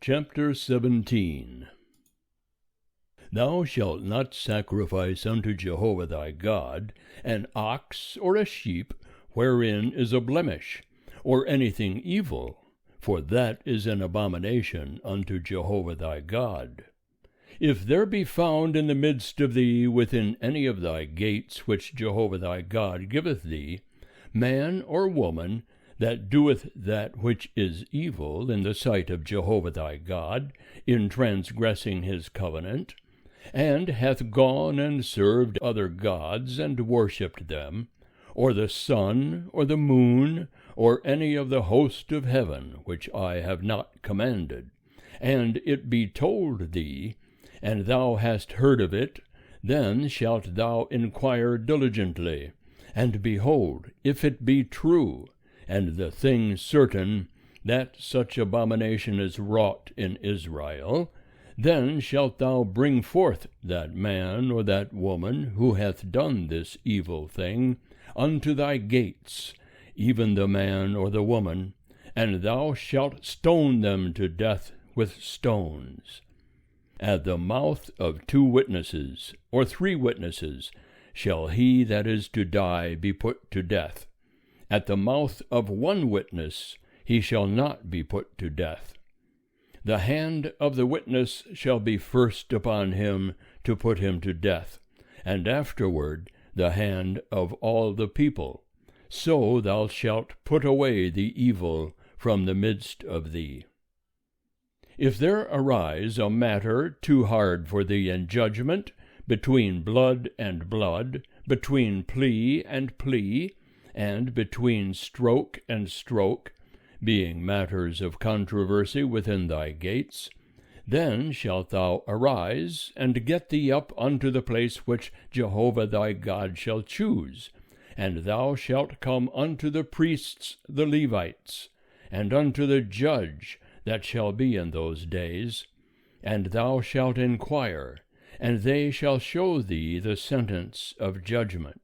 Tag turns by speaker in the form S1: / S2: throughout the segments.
S1: Chapter 17. Thou shalt not sacrifice unto Jehovah thy God an ox or a sheep wherein is a blemish, or anything evil, for that is an abomination unto Jehovah thy God. If there be found in the midst of thee within any of thy gates which Jehovah thy God giveth thee, man or woman, that doeth that which is evil in the sight of Jehovah thy God, in transgressing his covenant, and hath gone and served other gods, and worshipped them, or the sun, or the moon, or any of the host of heaven, which I have not commanded, and it be told thee, and thou hast heard of it, then shalt thou inquire diligently, and behold, if it be true, and the thing certain, that such abomination is wrought in Israel, then shalt thou bring forth that man or that woman who hath done this evil thing unto thy gates, even the man or the woman, and thou shalt stone them to death with stones. At the mouth of 2 witnesses, or 3 witnesses, shall he that is to die be put to death. At the mouth of 1 witness he shall not be put to death. The hand of the witness shall be first upon him to put him to death, and afterward the hand of all the people. So thou shalt put away the evil from the midst of thee. If there arise a matter too hard for thee in judgment, between blood and blood, between plea and plea, and between stroke and stroke, being matters of controversy within thy gates, then shalt thou arise, and get thee up unto the place which Jehovah thy God shall choose, and thou shalt come unto the priests the Levites, and unto the judge that shall be in those days, and thou shalt inquire, and they shall show thee the sentence of judgment.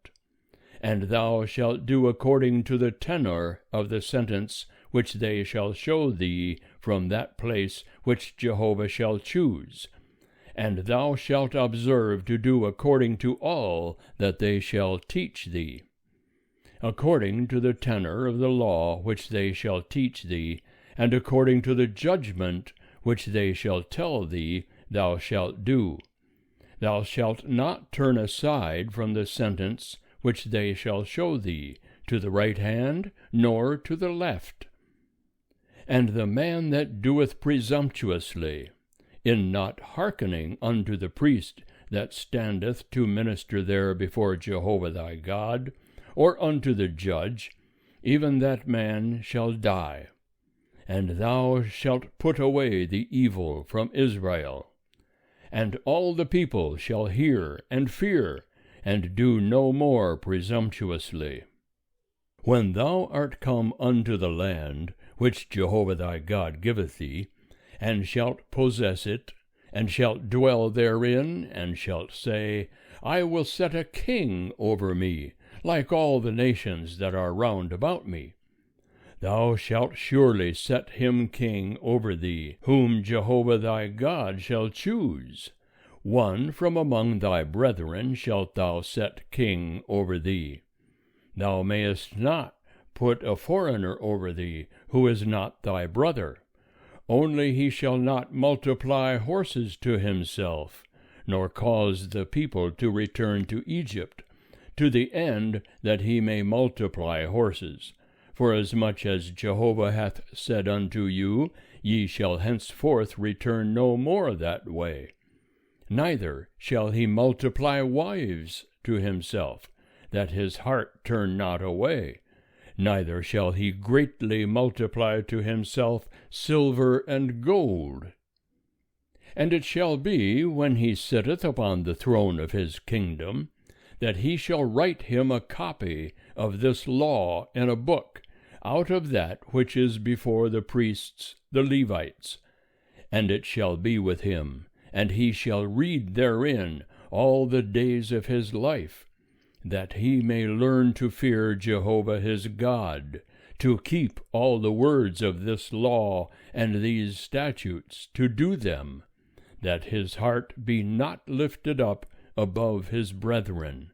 S1: And thou shalt do according to the tenor of the sentence which they shall show thee from that place which Jehovah shall choose. And thou shalt observe to do according to all that they shall teach thee. According to the tenor of the law which they shall teach thee, and according to the judgment which they shall tell thee, thou shalt do. Thou shalt not turn aside from the sentence which they shall show thee, to the right hand, nor to the left. And the man that doeth presumptuously, in not hearkening unto the priest that standeth to minister there before Jehovah thy God, or unto the judge, even that man shall die. And thou shalt put away the evil from Israel. And all the people shall hear and fear, and do no more presumptuously. When thou art come unto the land which Jehovah thy God giveth thee, and shalt possess it, and shalt dwell therein, and shalt say, I will set a king over me, like all the nations that are round about me. Thou shalt surely set him king over thee, whom Jehovah thy God shall choose. One from among thy brethren shalt thou set king over thee. Thou mayest not put a foreigner over thee, who is not thy brother. Only he shall not multiply horses to himself, nor cause the people to return to Egypt, to the end that he may multiply horses. Forasmuch as Jehovah hath said unto you, Ye shall henceforth return no more that way. Neither shall he multiply wives to himself, that his heart turn not away. Neither shall he greatly multiply to himself silver and gold. And it shall be, when he sitteth upon the throne of his kingdom, that he shall write him a copy of this law in a book, out of that which is before the priests the Levites. And it shall be with him, and he shall read therein all the days of his life, that he may learn to fear Jehovah his God, to keep all the words of this law and these statutes, to do them, that his heart be not lifted up above his brethren,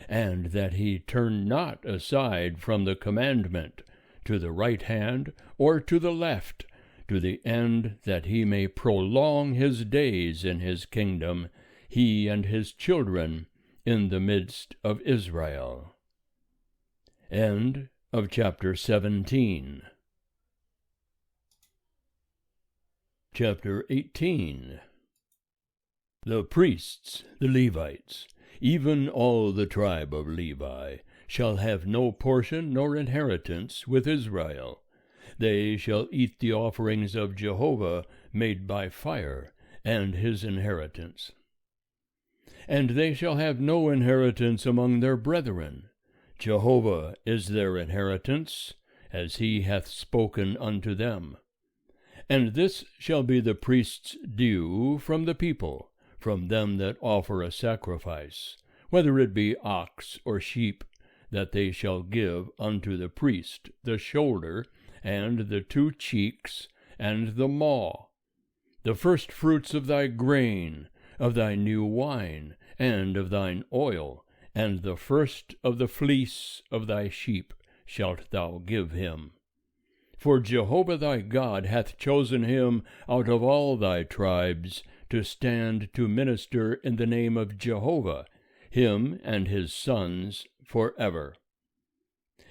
S1: and that he turn not aside from the commandment to the right hand or to the left, to the end that he may prolong his days in his kingdom, he and his children in the midst of Israel. End of chapter 17. Chapter 18. The priests, the Levites, even all the tribe of Levi, shall have no portion nor inheritance with Israel. They shall eat the offerings of Jehovah made by fire, and his inheritance. And they shall have no inheritance among their brethren. Jehovah is their inheritance, as he hath spoken unto them. And this shall be the priest's due from the people, from them that offer a sacrifice, whether it be ox or sheep, that they shall give unto the priest the shoulder, and the 2 cheeks, and the maw, the first fruits of thy grain, of thy new wine, and of thine oil, and the first of the fleece of thy sheep shalt thou give him. For Jehovah thy God hath chosen him out of all thy tribes to stand to minister in the name of Jehovah, him and his sons forever.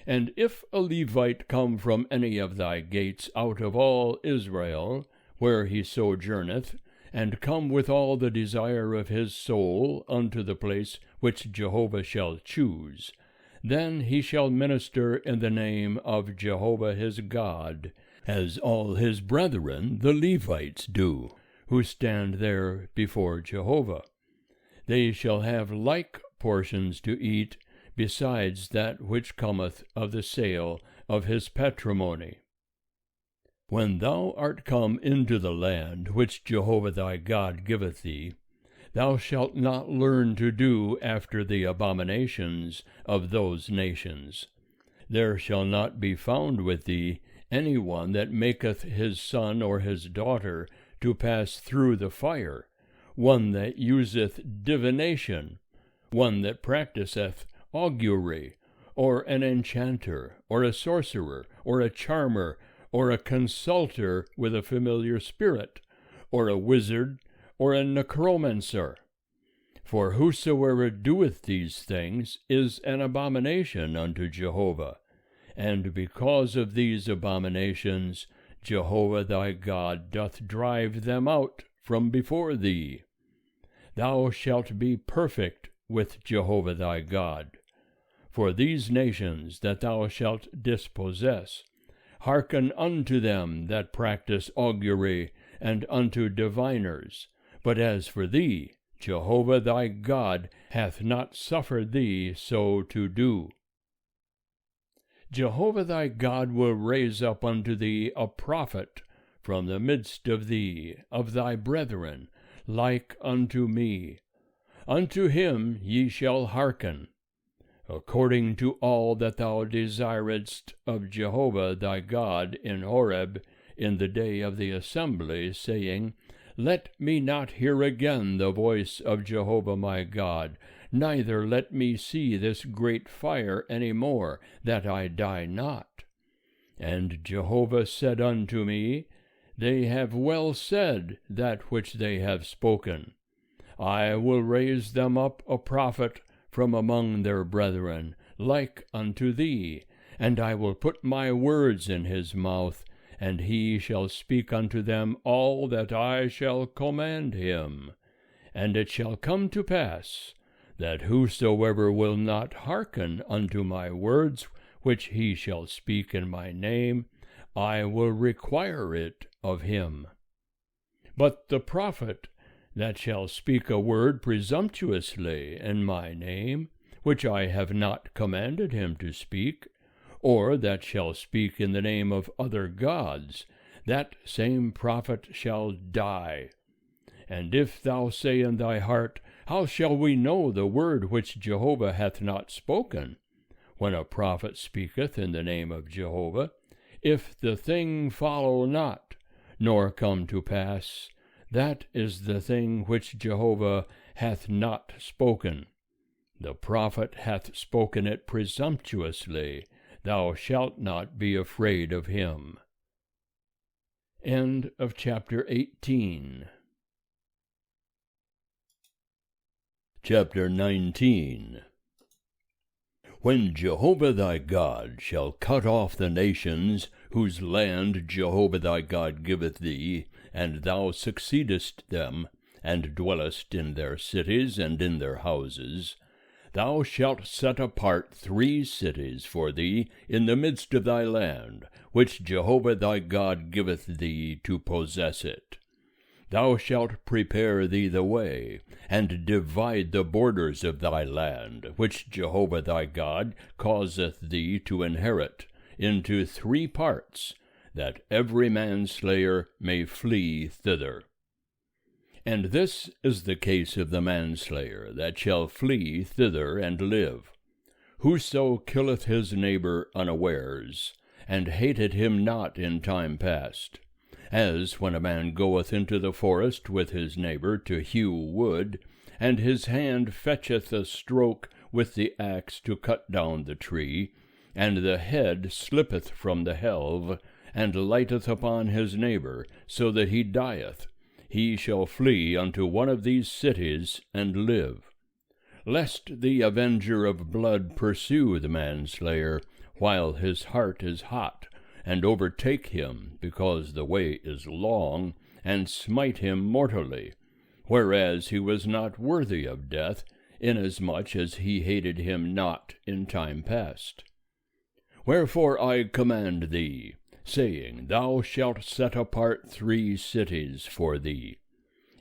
S1: And if a Levite come from any of thy gates out of all Israel, where he sojourneth, and come with all the desire of his soul unto the place which Jehovah shall choose, then he shall minister in the name of Jehovah his God, as all his brethren the Levites do, who stand there before Jehovah. They shall have like portions to eat, besides that which cometh of the sale of his patrimony. When thou art come into the land which Jehovah thy God giveth thee, thou shalt not learn to do after the abominations of those nations. There shall not be found with thee any one that maketh his son or his daughter to pass through the fire, one that useth divination, one that practiseth augury, or an enchanter, or a sorcerer, or a charmer, or a consulter with a familiar spirit, or a wizard, or a necromancer. For whosoever doeth these things is an abomination unto Jehovah, and because of these abominations Jehovah thy God doth drive them out from before thee. Thou shalt be perfect with Jehovah thy God. For these nations that thou shalt dispossess, hearken unto them that practice augury, and unto diviners. But as for thee, Jehovah thy God hath not suffered thee so to do. Jehovah thy God will raise up unto thee a prophet from the midst of thee, of thy brethren, like unto me. Unto him ye shall hearken, according to all that thou desiredst of Jehovah thy God in Horeb in the day of the assembly, saying, Let me not hear again the voice of Jehovah my God, neither let me see this great fire any more, that I die not. And Jehovah said unto me, They have well said that which they have spoken. I will raise them up a prophet from among their brethren, like unto thee, and I will put my words in his mouth, and he shall speak unto them all that I shall command him. And it shall come to pass, that whosoever will not hearken unto my words, which he shall speak in my name, I will require it of him. But the prophet that shall speak a word presumptuously in my name, which I have not commanded him to speak, or that shall speak in the name of other gods, that same prophet shall die. And if thou say in thy heart, How shall we know the word which Jehovah hath not spoken? When a prophet speaketh in the name of Jehovah, If the thing follow not, nor come to pass, that is the thing which Jehovah hath not spoken. The prophet hath spoken it presumptuously. Thou shalt not be afraid of him. End of chapter 18. Chapter 19. When Jehovah thy God shall cut off the nations whose land Jehovah thy God giveth thee, and thou succeedest them, and dwellest in their cities and in their houses, thou shalt set apart 3 cities for thee in the midst of thy land, which Jehovah thy God giveth thee to possess it. Thou shalt prepare thee the way, and divide the borders of thy land, which Jehovah thy God causeth thee to inherit, into 3 parts, that every manslayer may flee thither. And this is the case of the manslayer that shall flee thither and live. Whoso killeth his neighbor unawares, and hated him not in time past, as when a man goeth into the forest with his neighbor to hew wood, and his hand fetcheth a stroke with the axe to cut down the tree, and the head slippeth from the helve, and lighteth upon his neighbor, so that he dieth, he shall flee unto one of these cities and live. Lest the avenger of blood pursue the manslayer, while his heart is hot, and overtake him, because the way is long, and smite him mortally, whereas he was not worthy of death, inasmuch as he hated him not in time past. Wherefore I command thee, saying, Thou shalt set apart 3 cities for thee.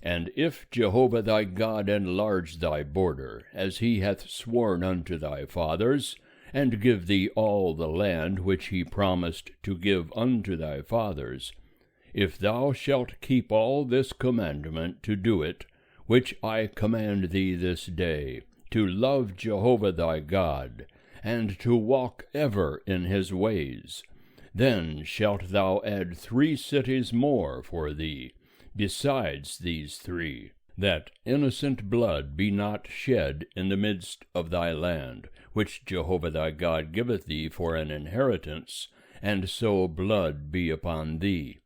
S1: And if Jehovah thy God enlarge thy border, as he hath sworn unto thy fathers, and give thee all the land which he promised to give unto thy fathers, if thou shalt keep all this commandment to do it, which I command thee this day, to love Jehovah thy God, and to walk ever in his ways, then shalt thou add 3 cities more for thee, besides these 3, that innocent blood be not shed in the midst of thy land, which Jehovah thy God giveth thee for an inheritance, and so blood be upon thee.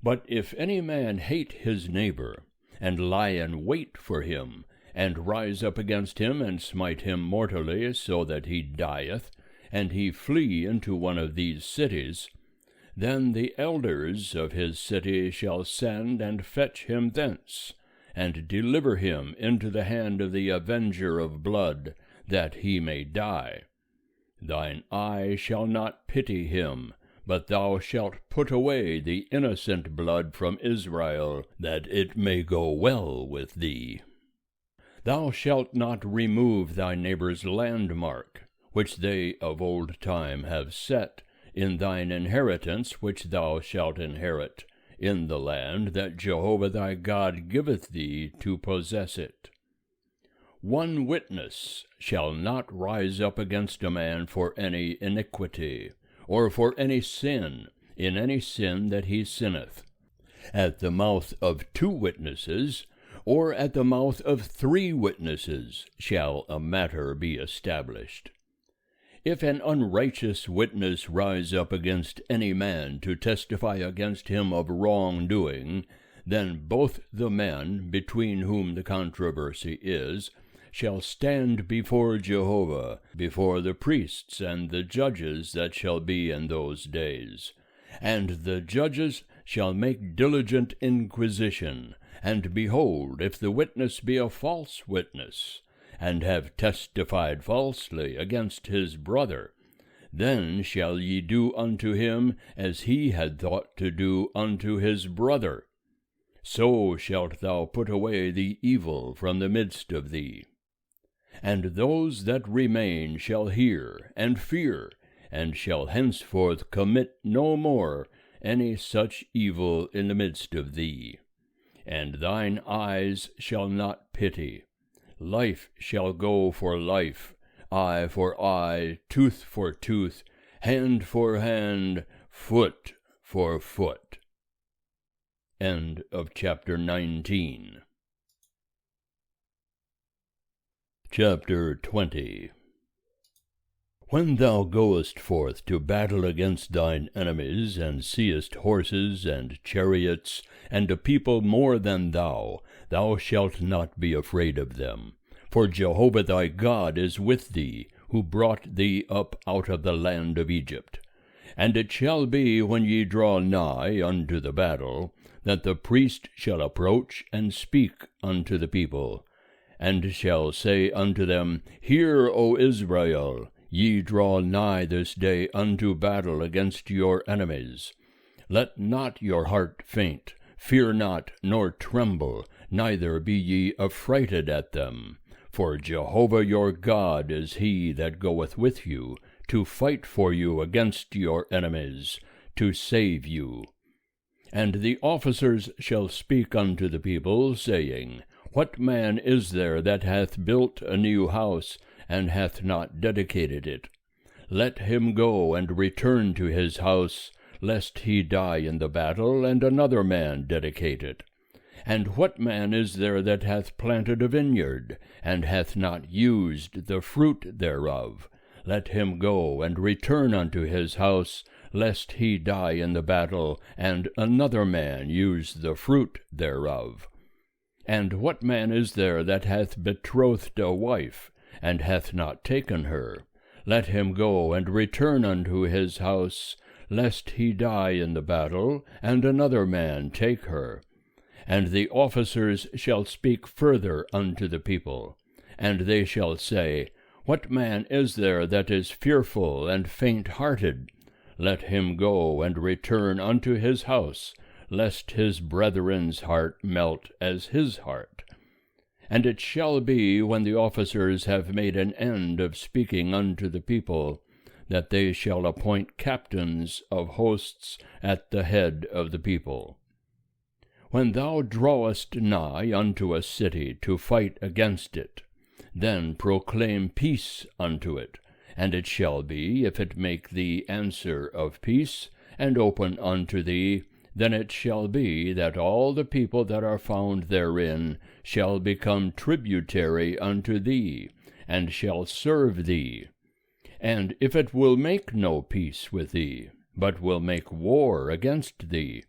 S1: But if any man hate his neighbor, and lie in wait for him, and rise up against him, and smite him mortally, so that he dieth, and he flee into one of these cities, then the elders of his city shall send and fetch him thence, and deliver him into the hand of the avenger of blood, that he may die. Thine eye shall not pity him, but thou shalt put away the innocent blood from Israel, that it may go well with thee. Thou shalt not remove thy neighbor's landmark, which they of old time have set, in thine inheritance which thou shalt inherit, in the land that Jehovah thy God giveth thee to possess it. 1 witness shall not rise up against a man for any iniquity, or for any sin, in any sin that he sinneth. At the mouth of 2 witnesses, or at the mouth of 3 witnesses, shall a matter be established. If an unrighteous witness rise up against any man to testify against him of wrongdoing, then both the men, between whom the controversy is, shall stand before Jehovah, before the priests and the judges that shall be in those days. And the judges shall make diligent inquisition, and behold, if the witness be a false witness, and have testified falsely against his brother, then shall ye do unto him as he had thought to do unto his brother. So shalt thou put away the evil from the midst of thee. And those that remain shall hear and fear, and shall henceforth commit no more any such evil in the midst of thee. And thine eyes shall not pity. Life shall go for life, eye for eye, tooth for tooth, hand for hand, foot for foot. End of chapter 19. Chapter 20. When thou goest forth to battle against thine enemies, and seest horses and chariots, and a people more than thou shalt not be afraid of them. For Jehovah thy God is with thee, who brought thee up out of the land of Egypt. And it shall be, when ye draw nigh unto the battle, that the priest shall approach and speak unto the people, and shall say unto them, Hear, O Israel, ye draw nigh this day unto battle against your enemies. Let not your heart faint, fear not, nor tremble, neither be ye affrighted at them. For Jehovah your God is he that goeth with you, to fight for you against your enemies, to save you. And the officers shall speak unto the people, saying, What man is there that hath built a new house, and hath not dedicated it? Let him go and return to his house, lest he die in the battle, and another man dedicate it. And what man is there that hath planted a vineyard, and hath not used the fruit thereof? Let him go and return unto his house, lest he die in the battle, and another man use the fruit thereof. And what man is there that hath betrothed a wife, and hath not taken her? Let him go and return unto his house, lest he die in the battle, and another man take her. And the officers shall speak further unto the people, and they shall say, What man is there that is fearful and faint-hearted? Let him go and return unto his house, lest his brethren's heart melt as his heart. And it shall be, when the officers have made an end of speaking unto the people, that they shall appoint captains of hosts at the head of the people. When thou drawest nigh unto a city to fight against it, then proclaim peace unto it. And it shall be, if it make thee answer of peace, and open unto thee, then it shall be that all the people that are found therein shall become tributary unto thee, and shall serve thee. And if it will make no peace with thee, but will make war against thee,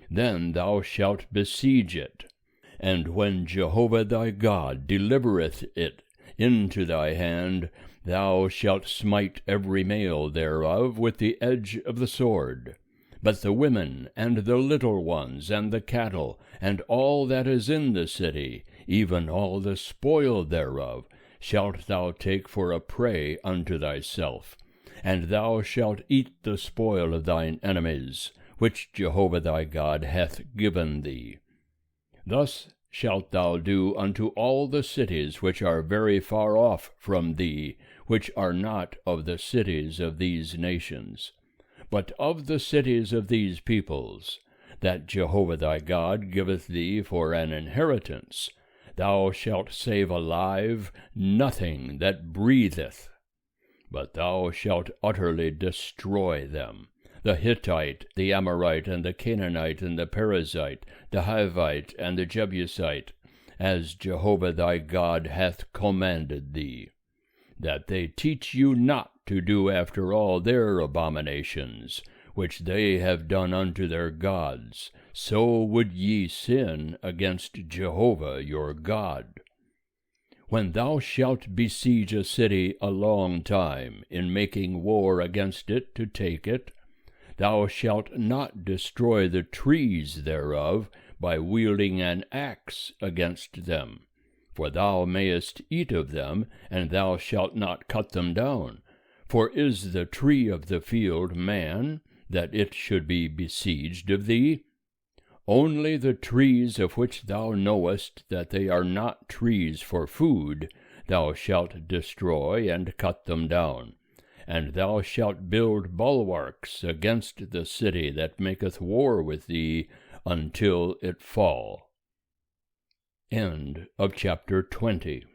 S1: then thou shalt besiege it. And when Jehovah thy God delivereth it into thy hand, thou shalt smite every male thereof with the edge of the sword. But the women, and the little ones, and the cattle, and all that is in the city, even all the spoil thereof, shalt thou take for a prey unto thyself. And thou shalt eat the spoil of thine enemies, which Jehovah thy God hath given thee. Thus shalt thou do unto all the cities which are very far off from thee, which are not of the cities of these nations. But of the cities of these peoples, that Jehovah thy God giveth thee for an inheritance, thou shalt save alive nothing that breatheth, but thou shalt utterly destroy them, the Hittite, the Amorite, and the Canaanite, and the Perizzite, the Hivite, and the Jebusite, as Jehovah thy God hath commanded thee, that they teach you not to do after all their abominations, which they have done unto their gods, so would ye sin against Jehovah your God. When thou shalt besiege a city a long time, in making war against it to take it, thou shalt not destroy the trees thereof by wielding an axe against them. For thou mayest eat of them, and thou shalt not cut them down. For is the tree of the field man, that it should be besieged of thee? Only the trees of which thou knowest that they are not trees for food, thou shalt destroy and cut them down. And thou shalt build bulwarks against the city that maketh war with thee, until it fall. End of chapter 20.